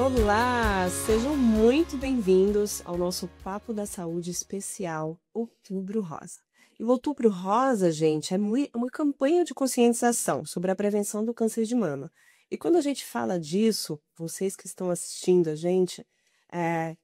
Olá, sejam muito bem-vindos ao nosso Papo da Saúde especial Outubro Rosa. E o Outubro Rosa, gente, é uma campanha de conscientização sobre a prevenção do câncer de mama. E quando a gente fala disso, vocês que estão assistindo a gente,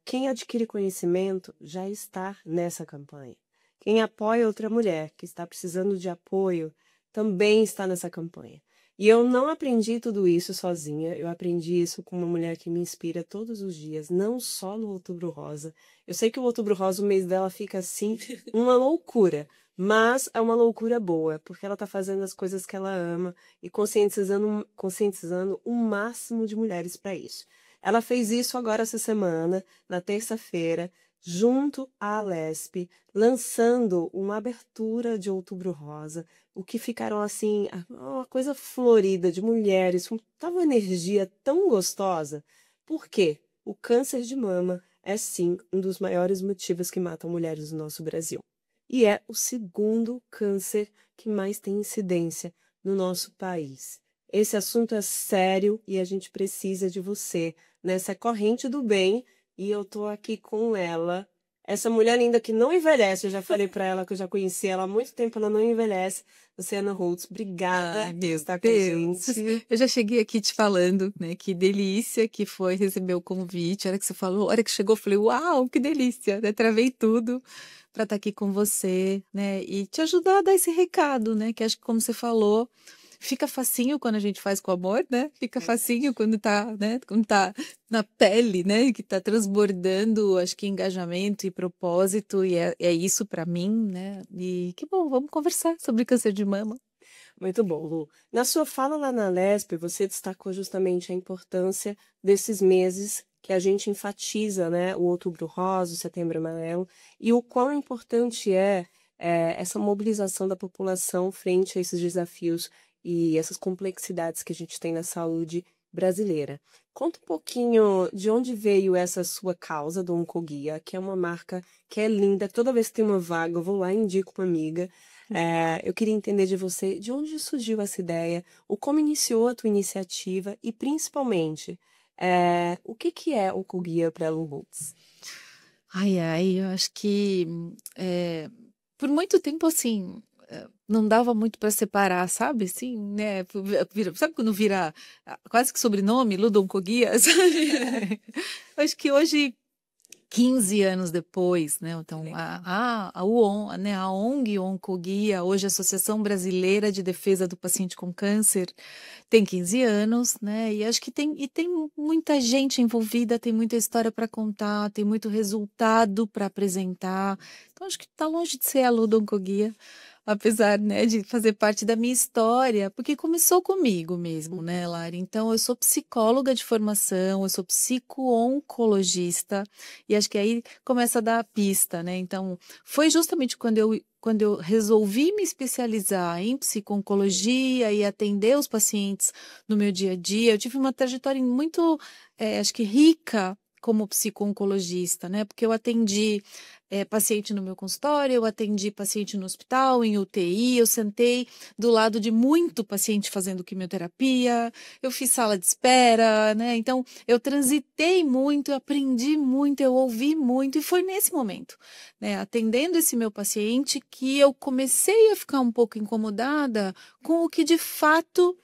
quem adquire conhecimento já está nessa campanha. Quem apoia outra mulher que está precisando de apoio também está nessa campanha. E eu não aprendi tudo isso sozinha, eu aprendi isso com uma mulher que me inspira todos os dias, não só no Outubro Rosa. Eu sei que o Outubro Rosa, o mês dela fica assim, uma loucura, mas é uma loucura boa, porque ela está fazendo as coisas que ela ama e conscientizando o máximo de mulheres para isso. Ela fez isso agora essa semana, na terça-feira, junto à Alesp, lançando uma abertura de Outubro Rosa, o que ficaram assim, uma coisa florida de mulheres, tava uma energia tão gostosa. Por quê? O câncer de mama é sim um dos maiores motivos que matam mulheres no nosso Brasil. E é o segundo câncer que mais tem incidência no nosso país. Esse assunto é sério e a gente precisa de você nessa corrente do bem. E eu tô aqui com ela, essa mulher linda que não envelhece. Eu já falei para ela que eu já conheci ela há muito tempo, ela não envelhece. Luciana Holtz, obrigada Ai, por meu estar com a Deus. gente. Eu já cheguei aqui te falando, né? Que delícia que foi receber o convite. A hora que você falou, a hora que chegou, eu falei, uau, que delícia, né? Travei tudo para estar aqui com você, né? E te ajudar a dar esse recado, né? Que acho que, como você falou, fica facinho quando a gente faz com amor, né? Fica facinho quando tá, né? Quando tá na pele, né? Que tá transbordando, acho que engajamento e propósito, e é isso para mim, né? E que bom, vamos conversar sobre câncer de mama. Muito bom, Lu. Na sua fala lá na Lesp, você destacou justamente a importância desses meses que a gente enfatiza, né? O Outubro Rosa, o Setembro Amarelo, e o quão importante essa mobilização da população frente a esses desafios e essas complexidades que a gente tem na saúde brasileira. Conta um pouquinho de onde veio essa sua causa do Oncoguia, que é uma marca que é linda. Toda vez que tem uma vaga, eu vou lá e indico uma amiga. Eu queria entender de você de onde surgiu essa ideia, o como iniciou a tua iniciativa e, principalmente, o que é o Oncoguia para Ellen Holtz? Ai, ai, eu acho que por muito tempo assim não dava muito para separar, sabe? Assim, né? Sabe quando vira quase que sobrenome, Ludon Coguia, sabe? Eu acho que hoje 15 anos depois, né? Então, a ONG Oncoguia, hoje Associação Brasileira de Defesa do Paciente com Câncer, tem 15 anos, né? E acho que tem muita gente envolvida, tem muita história para contar, tem muito resultado para apresentar. Então, acho que está longe de ser a Luda Oncoguia, apesar, né, de fazer parte da minha história, porque começou comigo mesmo, né, Lari? Então, eu sou psicóloga de formação, eu sou psico-oncologista, e acho que aí começa a dar a pista, né? Então, foi justamente quando eu resolvi me especializar em psico-oncologia e atender os pacientes no meu dia a dia, eu tive uma trajetória muito, acho que rica como psico-oncologista, né? Porque eu atendi paciente no meu consultório, eu atendi paciente no hospital, em UTI, eu sentei do lado de muito paciente fazendo quimioterapia, eu fiz sala de espera, né? Então, eu transitei muito, eu aprendi muito, eu ouvi muito, e foi nesse momento, né, atendendo esse meu paciente, que eu comecei a ficar um pouco incomodada com o que de fato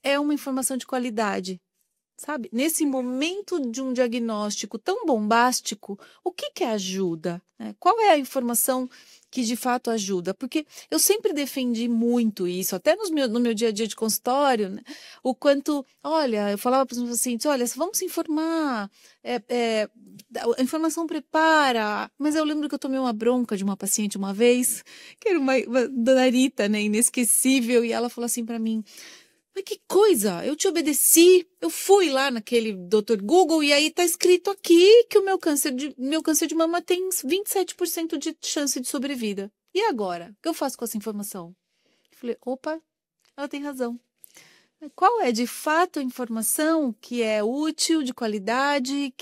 é uma informação de qualidade. Sabe? Nesse momento de um diagnóstico tão bombástico, o que ajuda, né? Qual é a informação que de fato ajuda? Porque eu sempre defendi muito isso, até no meu dia a dia de consultório, né? O quanto, olha, eu falava para os meus pacientes, olha, vamos se informar, a informação prepara. Mas eu lembro que eu tomei uma bronca de uma paciente uma vez, que era uma dona Rita, né, inesquecível, e ela falou assim para mim: mas que coisa, eu te obedeci, eu fui lá naquele Dr. Google e aí tá escrito aqui que o meu câncer de mama tem 27% de chance de sobrevida. E agora? O que eu faço com essa informação? Eu falei, opa, ela tem razão. Qual é de fato a informação que é útil, de qualidade,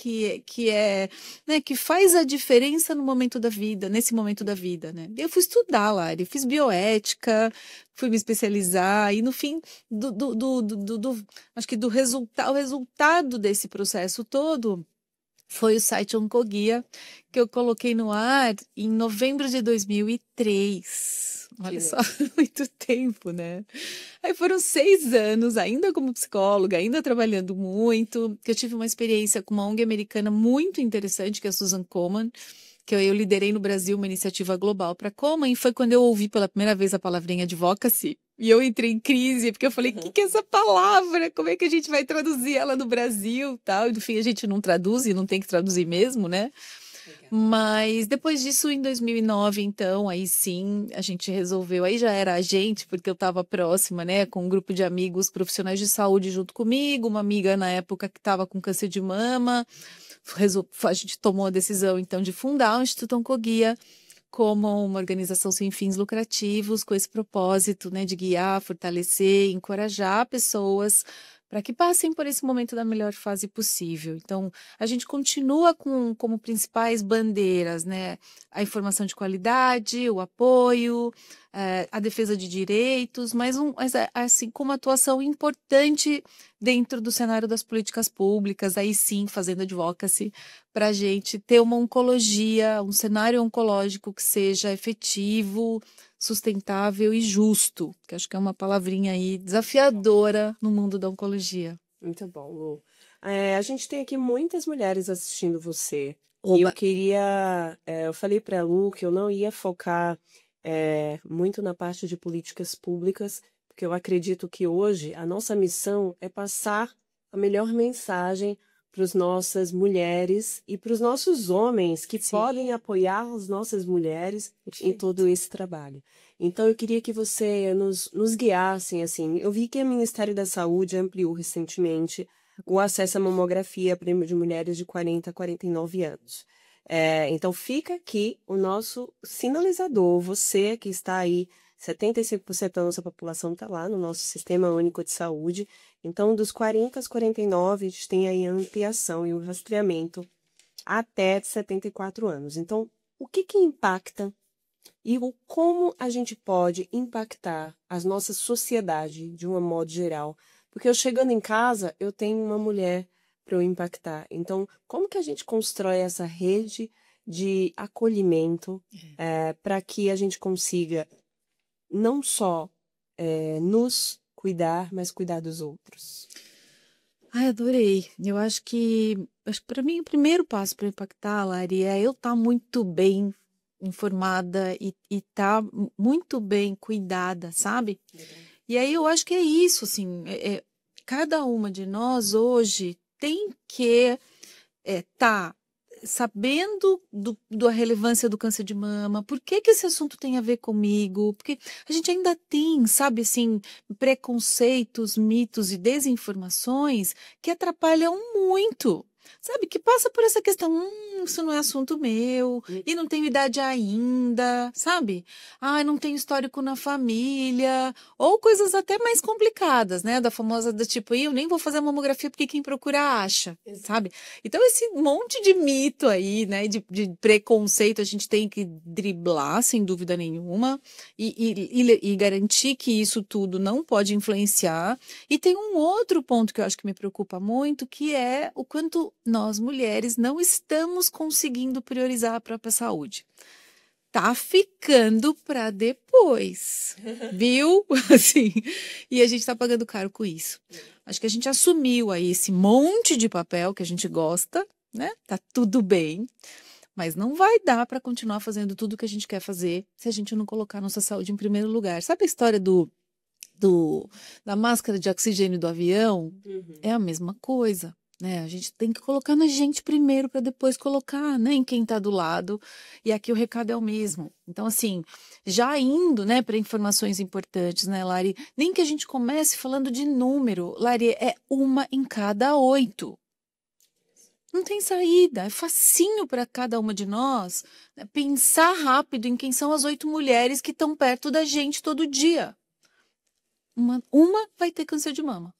né, que faz a diferença no momento da vida, nesse momento da vida, né? Eu fui estudar, Lari, fiz bioética, fui me especializar, e no fim, acho que o resultado desse processo todo foi o site Oncoguia, que eu coloquei no ar em novembro de 2003. Olha só, muito tempo, né? Aí foram 6 anos, ainda como psicóloga, ainda trabalhando muito, que eu tive uma experiência com uma ONG americana muito interessante, que é a Susan Komen, que eu liderei no Brasil uma iniciativa global para Komen, e foi quando eu ouvi pela primeira vez a palavrinha advocacy, e eu entrei em crise, porque eu falei, o que é essa palavra? Como é que a gente vai traduzir ela no Brasil? Tal? E no fim a gente não traduz, e não tem que traduzir mesmo, né? Mas depois disso, em 2009, então, aí sim, a gente resolveu, aí já era a gente, porque eu estava próxima, né, com um grupo de amigos profissionais de saúde junto comigo, uma amiga na época que estava com câncer de mama, a gente tomou a decisão, então, de fundar o Instituto Oncoguia como uma organização sem fins lucrativos, com esse propósito, né, de guiar, fortalecer, encorajar pessoas para que passem por esse momento da melhor fase possível. Então, a gente continua como principais bandeiras, né, a informação de qualidade, o apoio, a defesa de direitos, mas assim, com uma atuação importante dentro do cenário das políticas públicas, aí sim, fazendo advocacy, para a gente ter uma oncologia, um cenário oncológico que seja efetivo, sustentável e justo, que acho que é uma palavrinha aí desafiadora no mundo da oncologia. Muito bom, Lu. A gente tem aqui muitas mulheres assistindo você. Oba. E eu queria. Eu falei para a Lu que eu não ia focar muito na parte de políticas públicas, porque eu acredito que hoje a nossa missão é passar a melhor mensagem para as nossas mulheres e para os nossos homens que podem apoiar as nossas mulheres em todo esse trabalho. Então, eu queria que você nos guiasse, assim. Eu vi que o Ministério da Saúde ampliou recentemente o acesso à mamografia para de mulheres de 40 a 49 anos. Então, fica aqui o nosso sinalizador, você que está aí, 75% da nossa população está lá no nosso Sistema Único de Saúde. Então, dos 40 aos 49, a gente tem aí a ampliação e o rastreamento até 74 anos. Então, o que impacta e como a gente pode impactar a nossa sociedade de um modo geral? Porque eu chegando em casa, eu tenho uma mulher para eu impactar. Então, como que a gente constrói essa rede de acolhimento para que a gente consiga não só nos cuidar, mas cuidar dos outros? Ai, adorei. Eu acho que para mim o primeiro passo para impactar, Lari, é eu estar muito bem informada e estar muito bem cuidada, sabe? E aí eu acho que é isso, assim, cada uma de nós hoje tem que estar sabendo da relevância do câncer de mama, por que esse assunto tem a ver comigo, porque a gente ainda tem, sabe, assim, preconceitos, mitos e desinformações que atrapalham muito, sabe, que passa por essa questão, isso não é assunto meu, e não tenho idade ainda, sabe, não tenho histórico na família, ou coisas até mais complicadas, né, da famosa do tipo, eu nem vou fazer mamografia porque quem procura acha, sabe, então esse monte de mito aí, né, de preconceito a gente tem que driblar, sem dúvida nenhuma, e garantir que isso tudo não pode influenciar. E tem um outro ponto que eu acho que me preocupa muito, que é o quanto nós, mulheres, não estamos conseguindo priorizar a própria saúde. Tá ficando para depois, viu? Assim, e a gente tá pagando caro com isso. Acho que a gente assumiu aí esse monte de papel que a gente gosta, né? Tá tudo bem, mas não vai dar para continuar fazendo tudo que a gente quer fazer se a gente não colocar nossa saúde em primeiro lugar. Sabe a história da máscara de oxigênio do avião? É a mesma coisa. Né? A gente tem que colocar na gente primeiro para depois colocar, né, em quem está do lado. E aqui o recado é o mesmo. Então, assim, já indo, né, para informações importantes, né, Lari? Nem que a gente comece falando de número. Lari, é 1 em cada 8. Não tem saída. É facinho para cada uma de nós, né, pensar rápido em quem são as 8 mulheres que estão perto da gente todo dia. uma vai ter câncer de mama.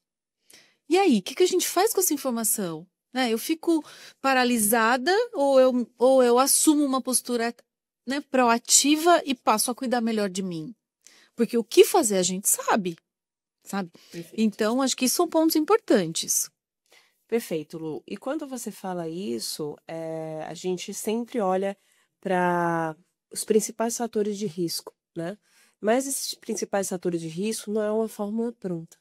E aí, o que a gente faz com essa informação? Né? Eu fico paralisada ou eu assumo uma postura, né, proativa e passo a cuidar melhor de mim? Porque o que fazer a gente sabe, sabe? Perfeito. Então, acho que são pontos importantes. Perfeito, Lu. E quando você fala isso, a gente sempre olha para os principais fatores de risco, né? Mas esses principais fatores de risco não é uma fórmula pronta.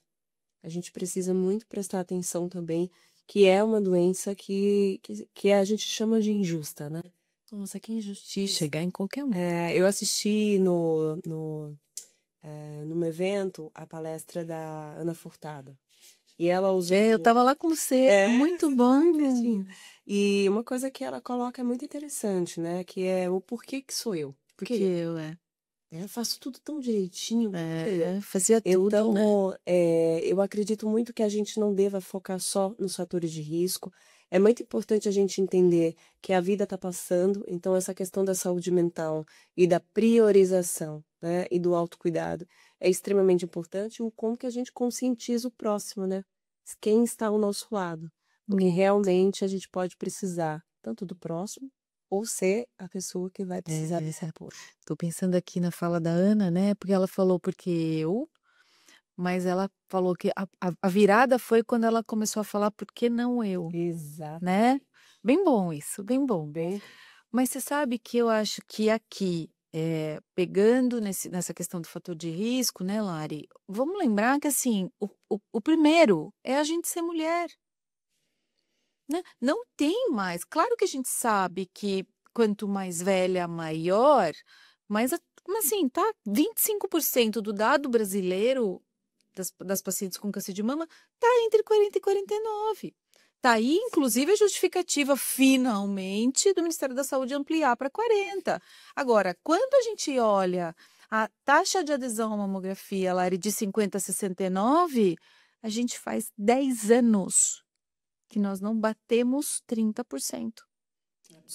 A gente precisa muito prestar atenção também, que é uma doença que a gente chama de injusta, né? Nossa, que injustiça. Chegar em qualquer um. Eu assisti num evento a palestra da Ana Furtado. E ela usou. Eu estava lá com você, muito bom. E uma coisa que ela coloca é muito interessante, né? Que é o porquê que sou eu. Porque eu, Eu faço tudo tão direitinho. fazia tudo, Então, né? eu acredito muito que a gente não deva focar só nos fatores de risco. É muito importante a gente entender que a vida está passando, então essa questão da saúde mental e da priorização, né, e do autocuidado é extremamente importante, o como que a gente conscientiza o próximo, né? Quem está ao nosso lado. Porque realmente a gente pode precisar tanto do próximo ou ser a pessoa que vai precisar desse apoio. Tô pensando aqui na fala da Ana, né? Porque ela falou porque eu, mas ela falou que a virada foi quando ela começou a falar por que não eu, Exato. né? Bem bom isso, bem bom. Bem, Mas você sabe que eu acho que aqui, pegando nessa questão do fator de risco, né, Lari? Vamos lembrar que, assim, o primeiro é a gente ser mulher, né? Não tem mais. Claro que a gente sabe que quanto mais velha, maior, mas assim, tá? 25% do dado brasileiro das pacientes com câncer de mama tá entre 40 e 49. Tá aí, inclusive, a justificativa, finalmente, do Ministério da Saúde ampliar para 40. Agora, quando a gente olha a taxa de adesão à mamografia, Lari, de 50 a 69, a gente faz 10 anos que nós não batemos 30%.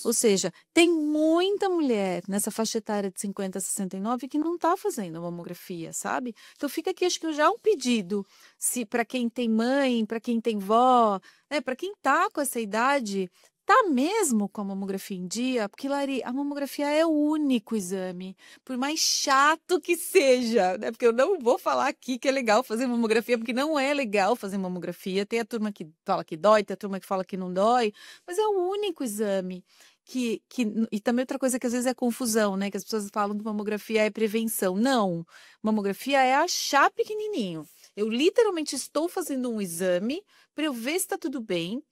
Ou seja, tem muita mulher nessa faixa etária de 50 a 69 que não está fazendo a mamografia, sabe? Então fica aqui, acho que já um pedido, se para quem tem mãe, para quem tem vó, para quem está com essa idade, tá mesmo com a mamografia em dia, porque, Lari, a mamografia é o único exame, por mais chato que seja, né? Porque eu não vou falar aqui que é legal fazer mamografia, porque não é legal fazer mamografia. Tem a turma que fala que dói, tem a turma que fala que não dói, mas é o único exame e também outra coisa que às vezes é confusão, né? Que as pessoas falam que mamografia é prevenção. Não, mamografia é achar pequenininho. Eu literalmente estou fazendo um exame para eu ver se está tudo bem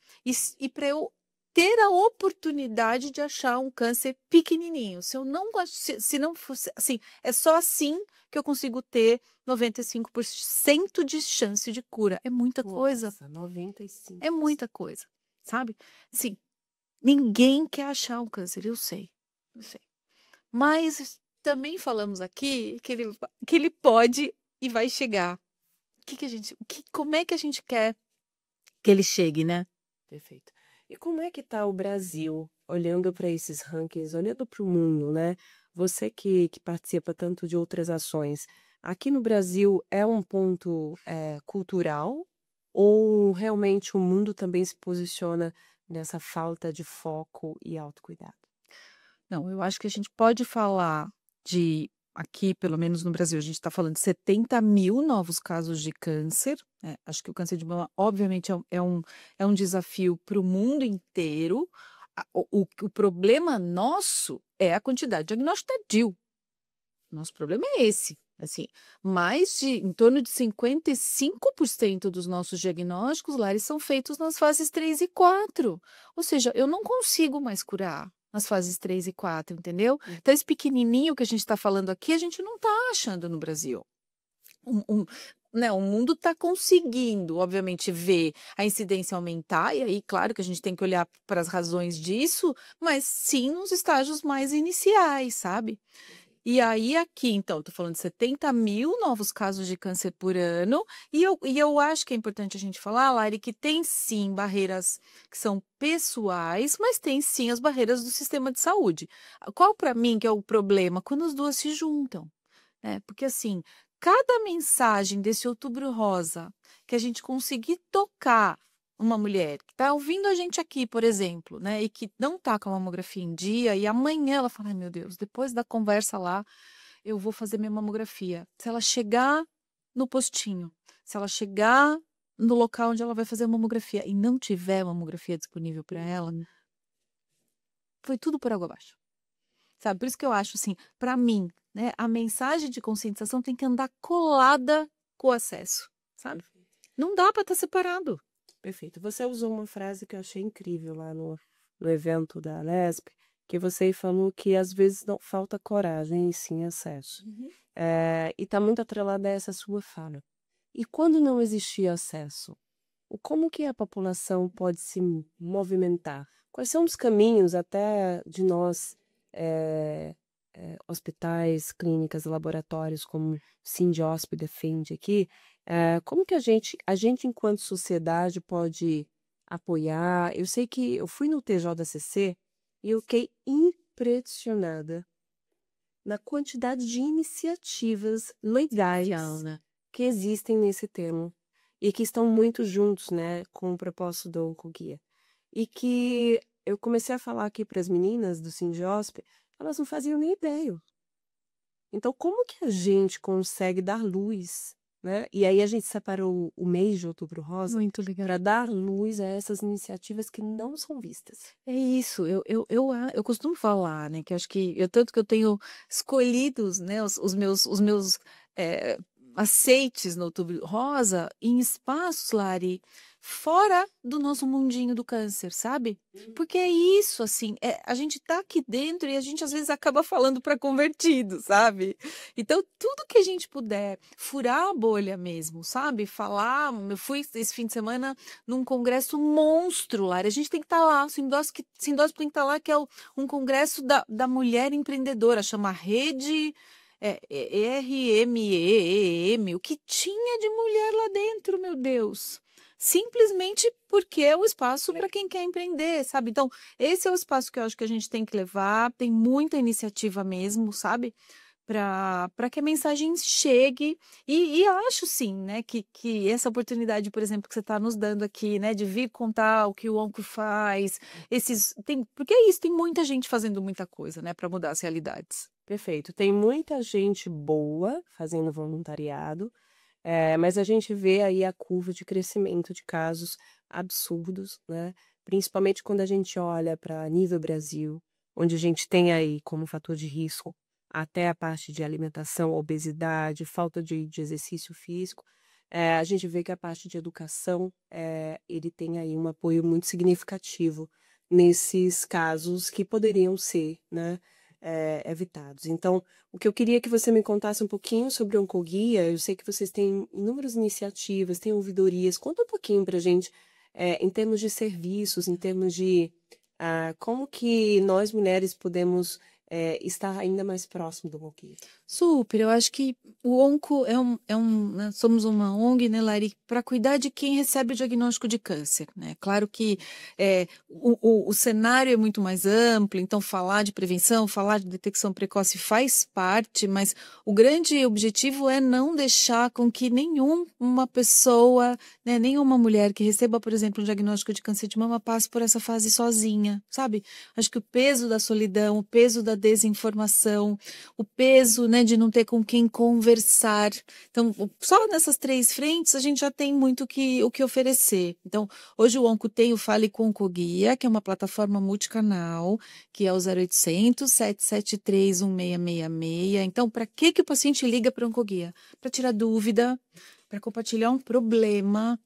e para eu ter a oportunidade de achar um câncer pequenininho. Se eu não gosto, se não fosse assim, é só assim que eu consigo ter 95% de chance de cura. É muita coisa. Nossa, 95. É muita coisa, sabe? Sim, ninguém quer achar um câncer, eu sei. Mas também falamos aqui que ele pode e vai chegar. Como é que a gente quer que ele chegue, né? Perfeito. E como é que está o Brasil, olhando para esses rankings, olhando para o mundo, né? Você que participa tanto de outras ações, aqui no Brasil é um ponto cultural ou realmente o mundo também se posiciona nessa falta de foco e autocuidado? Não, eu acho que a gente pode falar aqui, pelo menos no Brasil, a gente está falando de 70 mil novos casos de câncer. Acho que o câncer de mama, obviamente, é um desafio para o mundo inteiro. O problema nosso é a quantidade de diagnóstico tardio. Nosso problema é esse. Assim, em torno de 55% dos nossos diagnósticos, Lari, são feitos nas fases 3 e 4. Ou seja, eu não consigo mais curar nas fases 3 e 4, entendeu? Então, esse pequenininho que a gente está falando aqui, a gente não está achando no Brasil. Né, o mundo está conseguindo, obviamente, ver a incidência aumentar, e aí, claro que a gente tem que olhar para as razões disso, mas sim nos estágios mais iniciais, sabe? E aí, aqui, então, estou falando de 70 mil novos casos de câncer por ano, e eu acho que é importante a gente falar, Lari, que tem sim barreiras que são pessoais, mas tem sim as barreiras do sistema de saúde. Qual para mim que é o problema? Quando as duas se juntam, né? Porque assim, cada mensagem desse Outubro Rosa que a gente conseguir tocar uma mulher que está ouvindo a gente aqui, por exemplo, né, e que não está com a mamografia em dia, e amanhã ela fala, ai meu Deus, depois da conversa lá, eu vou fazer minha mamografia. Se ela chegar no postinho, se ela chegar no local onde ela vai fazer a mamografia e não tiver mamografia disponível para ela, foi tudo por água abaixo. Sabe? Por isso que eu acho assim, para mim, né, a mensagem de conscientização tem que andar colada com o acesso, sabe? Não dá para estar separado. Perfeito. Você usou uma frase que eu achei incrível lá no evento da Lesp, que você falou que às vezes não falta coragem e sim acesso. E está muito atrelada a essa sua fala. E quando não existir acesso, como que a população pode se movimentar? Quais são os caminhos até de nós, hospitais, clínicas, laboratórios, como o Sindiosp defende aqui, como que a gente enquanto sociedade pode apoiar? Eu sei que eu fui no TJCC e eu fiquei impressionada na quantidade de iniciativas legais Né? que existem nesse tema e que estão muito juntos, né, com o propósito do Oncoguia. E que eu comecei a falar aqui para as meninas do Sindiosp, elas não faziam nem ideia. Então, como que a gente consegue dar luz, né? E aí a gente separou o mês de Outubro Rosa Muito legal. para dar luz a essas iniciativas que não são vistas. É isso, eu costumo falar, né, que acho que tanto que eu tenho escolhido, né, os meus aceites no Outubro Rosa em espaços, Lari, fora do nosso mundinho do câncer, sabe? Porque é isso, assim, a gente tá aqui dentro e a gente às vezes acaba falando para convertido, sabe? Então, tudo que a gente puder furar a bolha mesmo, sabe? Falar, eu fui esse fim de semana num congresso monstro, Lara. A gente tem que estar lá, o Sindosp tem que estar lá, que é um congresso da mulher empreendedora, chama Rede RMEEM, o que tinha de mulher lá dentro, meu Deus. Simplesmente porque é o espaço para quem quer empreender, sabe? Então, esse é o espaço que eu acho que a gente tem que levar, tem muita iniciativa mesmo, sabe? Para que a mensagem chegue e eu acho sim, né, que essa oportunidade, por exemplo, que você está nos dando aqui, né, de vir contar o que o Onco faz, porque é isso, tem muita gente fazendo muita coisa, né, para mudar as realidades. Perfeito. Tem muita gente boa fazendo voluntariado, mas a gente vê aí a curva de crescimento de casos absurdos, né? Principalmente quando a gente olha para nível Brasil, onde a gente tem aí como fator de risco até a parte de alimentação, obesidade, falta de exercício físico. A gente vê que a parte de educação, ele tem aí um apoio muito significativo nesses casos que poderiam ser, né, evitados. Então, o que eu queria que você me contasse um pouquinho sobre o Oncoguia, eu sei que vocês têm inúmeras iniciativas, têm ouvidorias, conta um pouquinho para a gente, em termos de serviços, em termos de como que nós mulheres podemos estar ainda mais próximo do Oncoguia. Super, eu acho que o Onco né, somos uma ONG, né, Lari, para cuidar de quem recebe o diagnóstico de câncer, né? Claro que o cenário é muito mais amplo, então falar de prevenção, falar de detecção precoce faz parte, mas o grande objetivo é não deixar com que nenhuma pessoa, né, nenhuma mulher que receba, por exemplo, um diagnóstico de câncer de mama passe por essa fase sozinha, sabe? Acho que o peso da solidão, o peso da desinformação, o peso, né, de não ter com quem conversar. Então, só nessas 3 frentes a gente já tem muito o que oferecer. Então, hoje o Onco tem o Fale com Oncoguia, que é uma plataforma multicanal, que é o 0800 773 1666. Então, para que o paciente liga para o Oncoguia? Para tirar dúvida, para compartilhar um problema,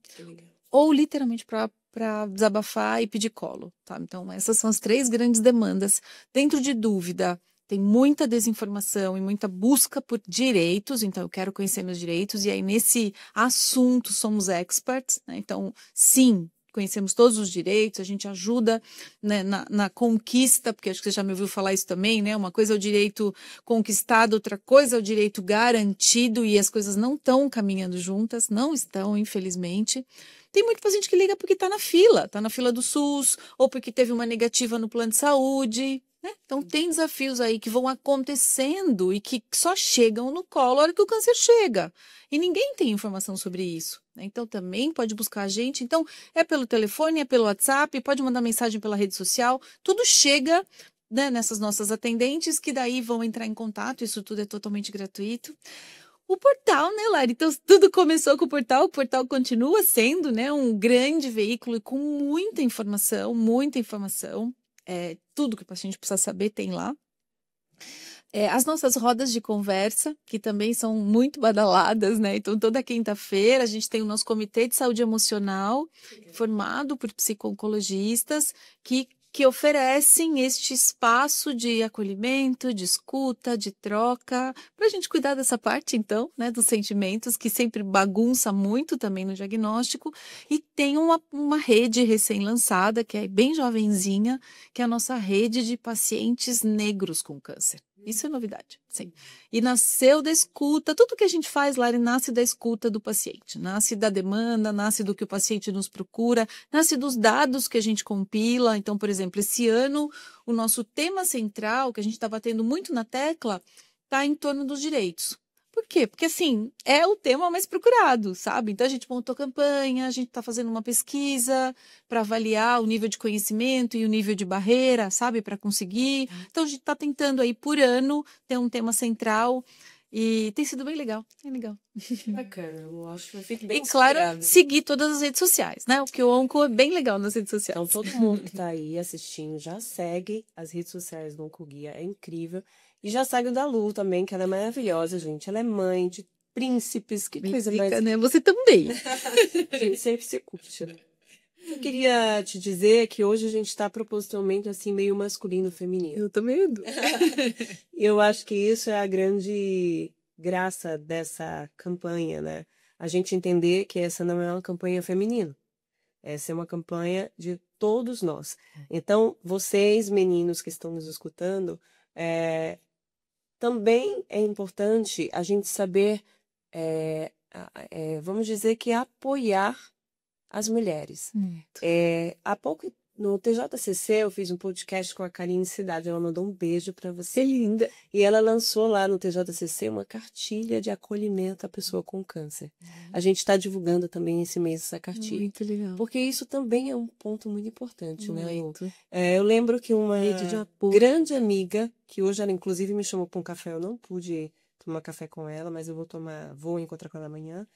ou literalmente para desabafar e pedir colo, tá? Então, essas são as 3 grandes demandas. Dentro de dúvida, tem muita desinformação e muita busca por direitos, então eu quero conhecer meus direitos, e aí nesse assunto somos experts, né? Então, sim, conhecemos todos os direitos, a gente ajuda, né, na conquista, porque acho que você já me ouviu falar isso também, né? Uma coisa é o direito conquistado, outra coisa é o direito garantido, e as coisas não estão caminhando juntas, não estão, infelizmente. Tem muito paciente que liga porque está na fila do SUS, ou porque teve uma negativa no plano de saúde, Então, tem desafios aí que vão acontecendo e que só chegam no colo a hora que o câncer chega. E ninguém tem informação sobre isso, né? Então, também pode buscar a gente. Então, é pelo telefone, é pelo WhatsApp, pode mandar mensagem pela rede social. Tudo chega, né, nessas nossas atendentes que daí vão entrar em contato. Isso tudo é totalmente gratuito. O portal, né, Lari? Então, tudo começou com o portal continua sendo, né, um grande veículo com muita informação, muita informação. Tudo que o paciente precisa saber tem lá. As nossas rodas de conversa, que também são muito badaladas, né? Então, toda quinta-feira a gente tem o nosso comitê de saúde emocional, formado por psico-oncologistas, que oferecem este espaço de acolhimento, de escuta, de troca, para a gente cuidar dessa parte, então, né, dos sentimentos, que sempre bagunça muito também no diagnóstico. E tem uma rede recém-lançada, que é bem jovenzinha, que é a nossa rede de pacientes negros com câncer. Isso é novidade, sim. E nasceu da escuta, tudo que a gente faz, Lari, nasce da escuta do paciente, nasce da demanda, nasce do que o paciente nos procura, nasce dos dados que a gente compila. Então, por exemplo, esse ano, o nosso tema central, que a gente está batendo muito na tecla, está em torno dos direitos. Por quê? Porque, assim, é o tema mais procurado, sabe? Então, a gente montou campanha, a gente está fazendo uma pesquisa para avaliar o nível de conhecimento e o nível de barreira, sabe? Para conseguir. Então, a gente está tentando aí, por ano, ter um tema central e tem sido bem legal, bem legal. Bacana, eu acho que eu fico bem E, claro, inspirada. seguir todas as redes sociais, né? O que o Onco é bem legal nas redes sociais. Então, todo mundo que está aí assistindo já segue as redes sociais do Oncoguia, é incrível. E já segue o da Lu também, que ela é maravilhosa, gente. Ela é mãe de príncipes, que coisa mais... Fica, né? Você também. Gente, sempre se curte, né? Eu queria te dizer que hoje a gente está propositalmente assim, meio masculino feminino. Eu tô medo. E eu acho que isso é a grande graça dessa campanha, né? A gente entender que essa não é uma campanha feminina. Essa é uma campanha de todos nós. Então, vocês, meninos que estão nos escutando, também é importante a gente saber, vamos dizer que apoiar as mulheres. Há pouco, no TJCC, eu fiz um podcast com a Karine Cidade. Ela mandou um beijo para você. Que linda. E ela lançou lá no TJCC uma cartilha de acolhimento à pessoa com câncer. A gente está divulgando também esse mês essa cartilha. Muito legal. Porque isso também é um ponto muito importante, né? Muito. Eu lembro que uma Rede de apoio. grande amiga, que hoje ela inclusive me chamou para um café, eu não pude tomar café com ela, mas eu vou encontrar com ela amanhã.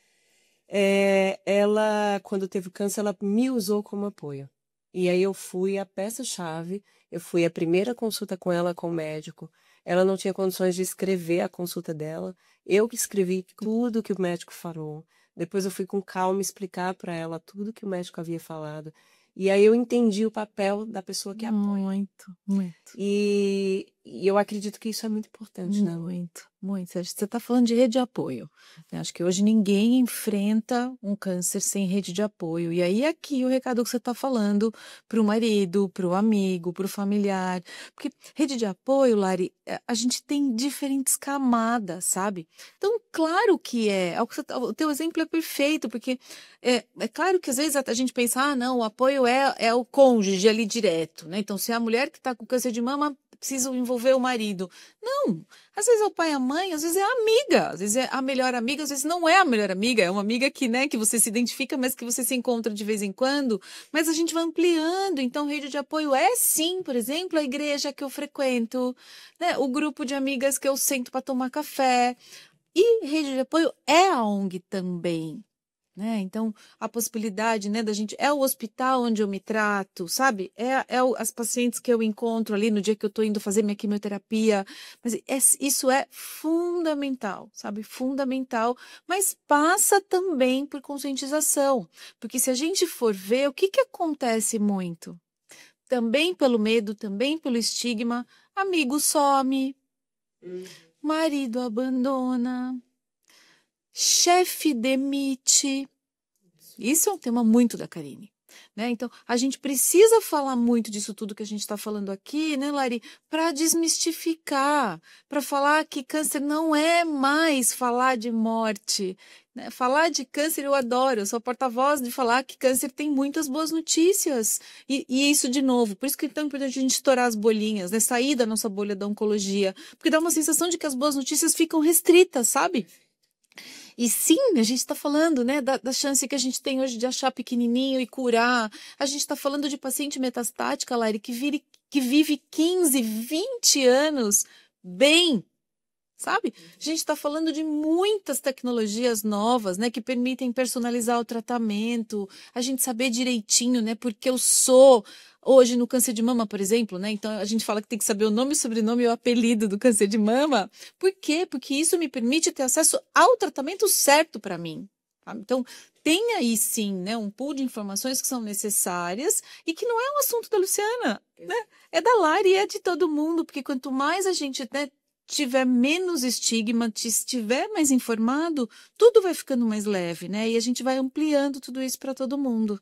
Ela, quando teve câncer, ela me usou como apoio. E aí eu fui a peça-chave, eu fui a primeira consulta com ela com o médico. Ela não tinha condições de escrever a consulta dela. Eu que escrevi tudo que o médico falou. Depois eu fui com calma explicar para ela tudo que o médico havia falado. E aí eu entendi o papel da pessoa que apoia. Muito, muito. E eu acredito que isso é muito importante, né? Muito. Você está falando de rede de apoio. Acho que hoje ninguém enfrenta um câncer sem rede de apoio. E aí aqui o recado que você está falando para o marido, para o amigo, para o familiar. Porque rede de apoio, Lari, a gente tem diferentes camadas, sabe? Então, claro que o teu exemplo é perfeito, porque é claro que às vezes a gente pensa, não, o apoio é o cônjuge ali direto, né? Então, se é a mulher que está com câncer de mama, precisa envolver o marido. Não, às vezes é o pai e a mãe, às vezes é a amiga, às vezes é a melhor amiga, às vezes não é a melhor amiga, é uma amiga que, né, que você se identifica, mas que você se encontra de vez em quando, mas a gente vai ampliando. Então, rede de apoio é sim, por exemplo, a igreja que eu frequento, né, o grupo de amigas que eu sento para tomar café. E rede de apoio é a ONG também. Né? Então, a possibilidade, né, da gente... É o hospital onde eu me trato, sabe? As pacientes que eu encontro ali no dia que eu estou indo fazer minha quimioterapia. Mas isso é fundamental, sabe? Fundamental. Mas passa também por conscientização. Porque se a gente for ver, o que acontece muito? Também pelo medo, também pelo estigma, amigo some, marido abandona, chefe demite. Isso é um tema muito da Karine. né? Então, a gente precisa falar muito disso tudo que a gente está falando aqui, né, Lari? Para desmistificar, para falar que câncer não é mais falar de morte, né? Falar de câncer eu adoro, eu sou porta-voz de falar que câncer tem muitas boas notícias. E isso, de novo, por isso que é tão importante a gente estourar as bolinhas, né? Sair da nossa bolha da oncologia, porque dá uma sensação de que as boas notícias ficam restritas, sabe? E sim, a gente está falando, né, da chance que a gente tem hoje de achar pequenininho e curar. A gente está falando de paciente metastática, Lari, que vive 15, 20 anos bem, sabe? A gente está falando de muitas tecnologias novas, né, que permitem personalizar o tratamento, a gente saber direitinho, né, porque eu sou hoje no câncer de mama, por exemplo, né? Então a gente fala que tem que saber o nome, o sobrenome e o apelido do câncer de mama. Por quê? Porque isso me permite ter acesso ao tratamento certo para mim. Tá? Então tem aí sim, né, um pool de informações que são necessárias e que não é um assunto da Luciana, né? É da Lari e é de todo mundo, porque quanto mais a gente, né, tiver menos estigma, estiver mais informado, tudo vai ficando mais leve, né? E a gente vai ampliando tudo isso para todo mundo.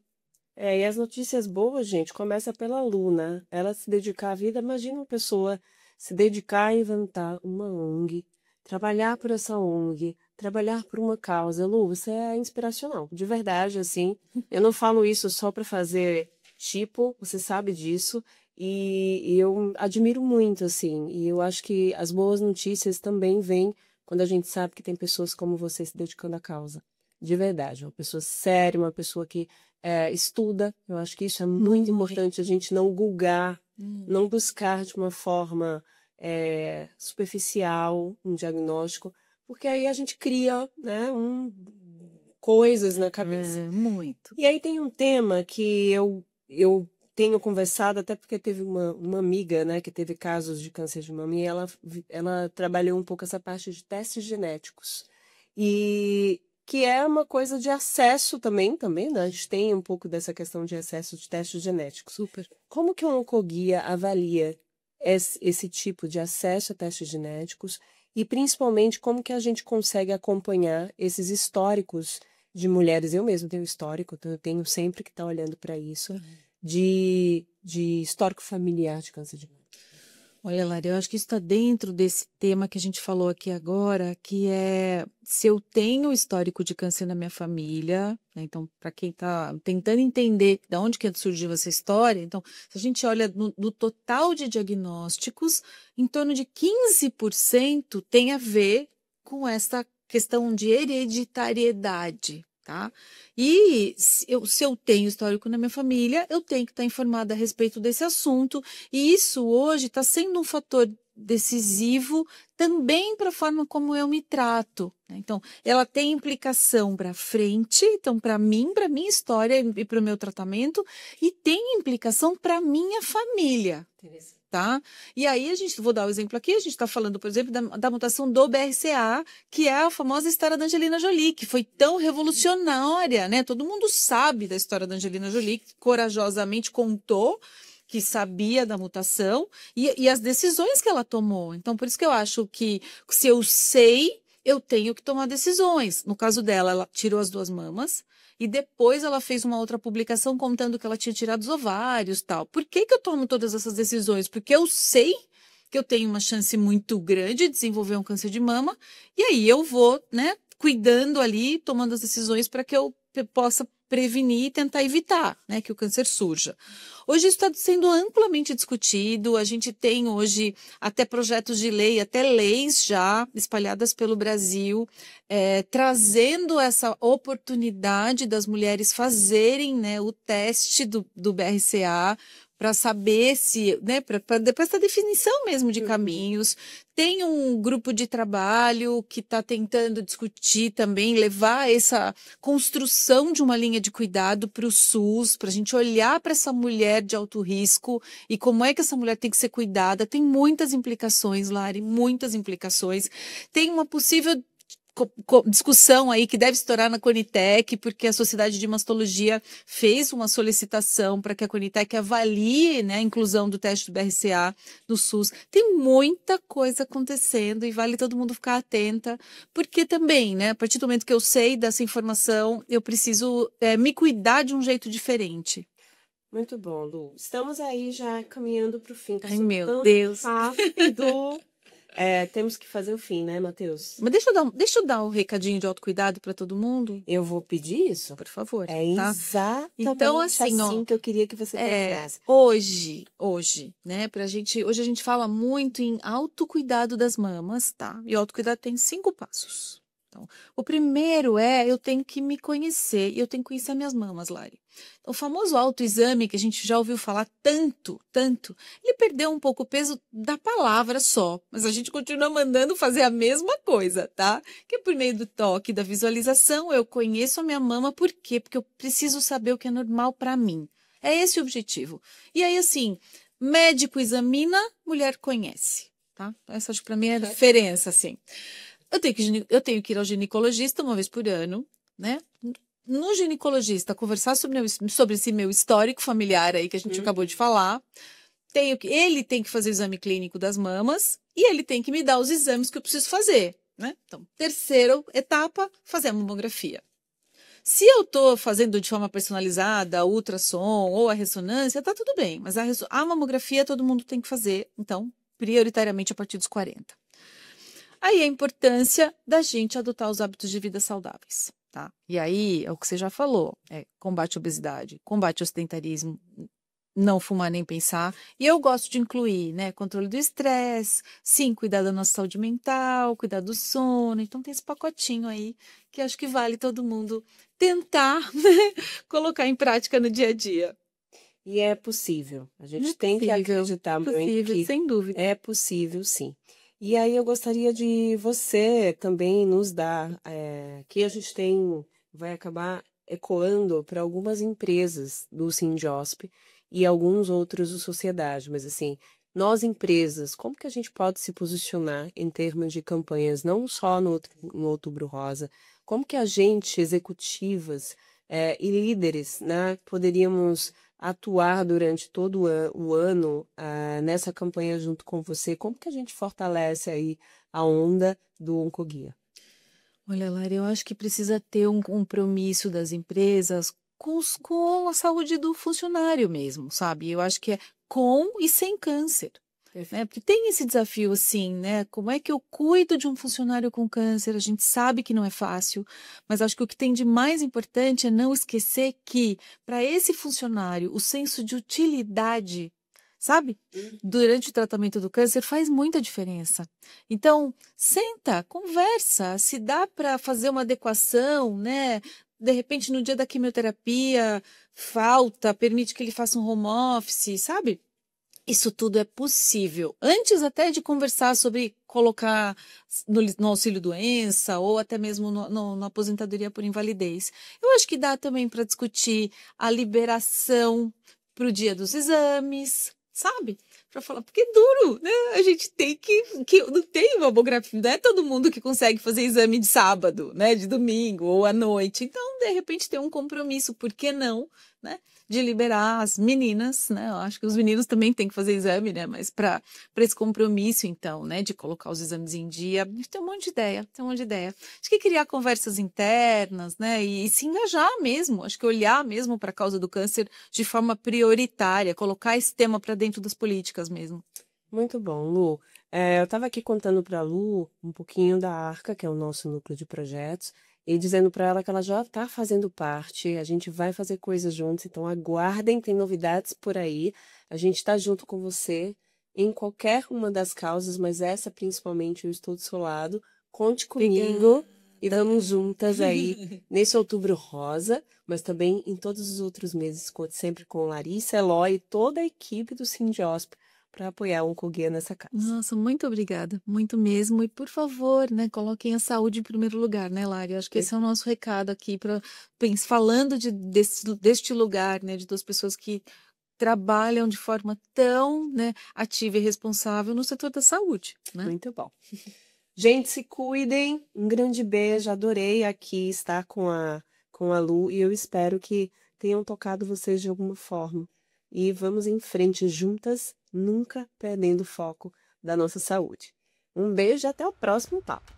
E as notícias boas, gente, começa pela Luna. Ela se dedicar à vida. Imagina uma pessoa se dedicar a inventar uma ONG, trabalhar por essa ONG, trabalhar por uma causa. Lu, você é inspiracional, de verdade, assim. Eu não falo isso só para fazer tipo, você sabe disso. E eu admiro muito, assim. E eu acho que as boas notícias também vêm quando a gente sabe que tem pessoas como você se dedicando à causa. De verdade, uma pessoa séria, uma pessoa que estuda. Eu acho que isso é muito importante, a gente não julgar, não buscar de uma forma superficial um diagnóstico, porque aí a gente cria, né, coisas na cabeça. Muito. E aí tem um tema que eu tenho conversado, até porque teve uma amiga, né, que teve casos de câncer de mama, e ela trabalhou um pouco essa parte de testes genéticos. E que é uma coisa de acesso também, né? A gente tem um pouco dessa questão de acesso de testes genéticos. Super. Como que o Oncoguia avalia esse tipo de acesso a testes genéticos e principalmente como que a gente consegue acompanhar esses históricos de mulheres? Eu mesmo tenho histórico, então eu tenho sempre que estar olhando para isso, de histórico familiar de câncer de mama. Olha, Lara, eu acho que isso está dentro desse tema que a gente falou aqui agora, que é se eu tenho histórico de câncer na minha família, né? Então, para quem está tentando entender de onde que surgiu essa história, então, se a gente olha no total de diagnósticos, em torno de 15% tem a ver com essa questão de hereditariedade. Tá? E se eu tenho histórico na minha família, eu tenho que estar informada a respeito desse assunto, e isso hoje está sendo um fator decisivo também para a forma como eu me trato, né? Então, ela tem implicação para frente, então, para mim, para minha história e para o meu tratamento, e tem implicação para minha família. Tá? E aí, vou dar o exemplo aqui, a gente está falando, por exemplo, da mutação do BRCA, que é a famosa história da Angelina Jolie, que foi tão revolucionária, né? Todo mundo sabe da história da Angelina Jolie, que corajosamente contou que sabia da mutação e as decisões que ela tomou. Então, por isso que eu acho que se eu sei, eu tenho que tomar decisões. No caso dela, ela tirou as 2 mamas, e depois ela fez uma outra publicação contando que ela tinha tirado os ovários e tal. Por que eu tomo todas essas decisões? Porque eu sei que eu tenho uma chance muito grande de desenvolver um câncer de mama, e aí eu vou, né, cuidando ali, tomando as decisões para que eu possa prevenir e tentar evitar, né, que o câncer surja. Hoje isso está sendo amplamente discutido, a gente tem hoje até projetos de lei, até leis já espalhadas pelo Brasil, trazendo essa oportunidade das mulheres fazerem, né, o teste do BRCA, para saber se, né, para depois essa definição mesmo de caminhos. Tem um grupo de trabalho que está tentando discutir também, levar essa construção de uma linha de cuidado para o SUS, para a gente olhar para essa mulher de alto risco e como é que essa mulher tem que ser cuidada. Tem muitas implicações, Lari, muitas implicações. Tem uma possível discussão aí que deve estourar na Conitec, porque a Sociedade de Mastologia fez uma solicitação para que a Conitec avalie, né, a inclusão do teste do BRCA no SUS. Tem muita coisa acontecendo e vale todo mundo ficar atenta, porque também, né, a partir do momento que eu sei dessa informação, eu preciso me cuidar de um jeito diferente. Muito bom, Lu. Estamos aí já caminhando para o fim. Ai, meu tão Deus. rápido. Temos que fazer o fim, né, Matheus? Mas deixa eu dar um recadinho de autocuidado para todo mundo. Eu vou pedir isso? Por favor. É tá? exatamente Então, assim, ó, que eu queria que você terminasse. Hoje, né, hoje a gente fala muito em autocuidado das mamas, tá? E o autocuidado tem 5 passos. Então, o primeiro eu tenho que me conhecer, e eu tenho que conhecer minhas mamas, Lari. Então, o famoso autoexame, que a gente já ouviu falar tanto, ele perdeu um pouco o peso da palavra só, mas a gente continua mandando fazer a mesma coisa, tá? Que é por meio do toque, da visualização, eu conheço a minha mama, por quê? Porque eu preciso saber o que é normal para mim. É esse o objetivo. E aí, assim, médico examina, mulher conhece, tá? Essa, acho que para mim é a diferença, assim. Eu tenho que ir ao ginecologista uma vez por ano, né? No ginecologista, conversar sobre esse meu histórico familiar aí que a gente acabou de falar. Ele tem que fazer o exame clínico das mamas e ele tem que me dar os exames que eu preciso fazer, né? Então, terceira etapa, fazer a mamografia. Se eu estou fazendo de forma personalizada, ultrassom ou a ressonância, tá tudo bem. Mas a mamografia todo mundo tem que fazer, então, prioritariamente a partir dos 40. Aí a importância da gente adotar os hábitos de vida saudáveis, tá? E aí, é o que você já falou, combate à obesidade, combate ao sedentarismo, não fumar nem pensar. E eu gosto de incluir, né, controle do estresse, sim, cuidar da nossa saúde mental, cuidar do sono. Então tem esse pacotinho aí que acho que vale todo mundo tentar, né, colocar em prática no dia a dia. E é possível. A gente tem que acreditar muito que sem dúvida. é possível, sim. E aí eu gostaria de você também nos dar, que a gente vai acabar ecoando para algumas empresas do Sindiosp e alguns outros da sociedade, mas assim, nós empresas, como que a gente pode se posicionar em termos de campanhas, não só no Outubro Rosa, como que a gente, executivas e líderes, né, poderíamos atuar durante todo o ano nessa campanha junto com você? Como que a gente fortalece aí a onda do Oncoguia? Olha, Lara, eu acho que precisa ter um compromisso das empresas com a saúde do funcionário mesmo, sabe? Eu acho que é com e sem câncer. Né? Porque tem esse desafio assim, né? Como é que eu cuido de um funcionário com câncer? A gente sabe que não é fácil, mas acho que o que tem de mais importante é não esquecer que, para esse funcionário, o senso de utilidade, sabe? Durante o tratamento do câncer faz muita diferença. Então, senta, conversa, se dá para fazer uma adequação, né? De repente, no dia da quimioterapia, permite que ele faça um home office, sabe? Isso tudo é possível. Antes até de conversar sobre colocar no auxílio-doença ou até mesmo na aposentadoria por invalidez. Eu acho que dá também para discutir a liberação para o dia dos exames, sabe? Para falar, porque é duro, né? A gente tem que não tem mamografia, não é todo mundo que consegue fazer exame de sábado, né? De domingo ou à noite. Então, de repente, tem um compromisso, por que não, né? De liberar as meninas, né? Eu acho que os meninos também têm que fazer exame, né? Mas para esse compromisso, então, né? De colocar os exames em dia, tem um monte de ideia, Acho que criar conversas internas, né? E se engajar mesmo, acho que olhar mesmo para a causa do câncer de forma prioritária, colocar esse tema para dentro das políticas mesmo. Muito bom, Lu. Eu estava aqui contando para a Lu um pouquinho da ARCA, que é o nosso núcleo de projetos, e dizendo para ela que ela já está fazendo parte, a gente vai fazer coisas juntos, então aguardem, tem novidades por aí. A gente está junto com você em qualquer uma das causas, mas essa principalmente eu estou do seu lado. Conte comigo e vamos juntas aí nesse Outubro Rosa, mas também em todos os outros meses, conte sempre com Larissa, Eloy e toda a equipe do Sindiosp para apoiar o Oncoguia nessa casa. Nossa, muito obrigada, muito mesmo. E por favor, né, coloquem a saúde em primeiro lugar, né, Lari? Eu acho que esse é o nosso recado aqui para falando deste lugar, né, de duas pessoas que trabalham de forma tão, né, ativa e responsável no setor da saúde, né? Muito bom. Gente, se cuidem. Um grande beijo. Adorei aqui estar com a Lu e eu espero que tenham tocado vocês de alguma forma. E vamos em frente juntas, nunca perdendo o foco da nossa saúde. Um beijo e até o próximo papo.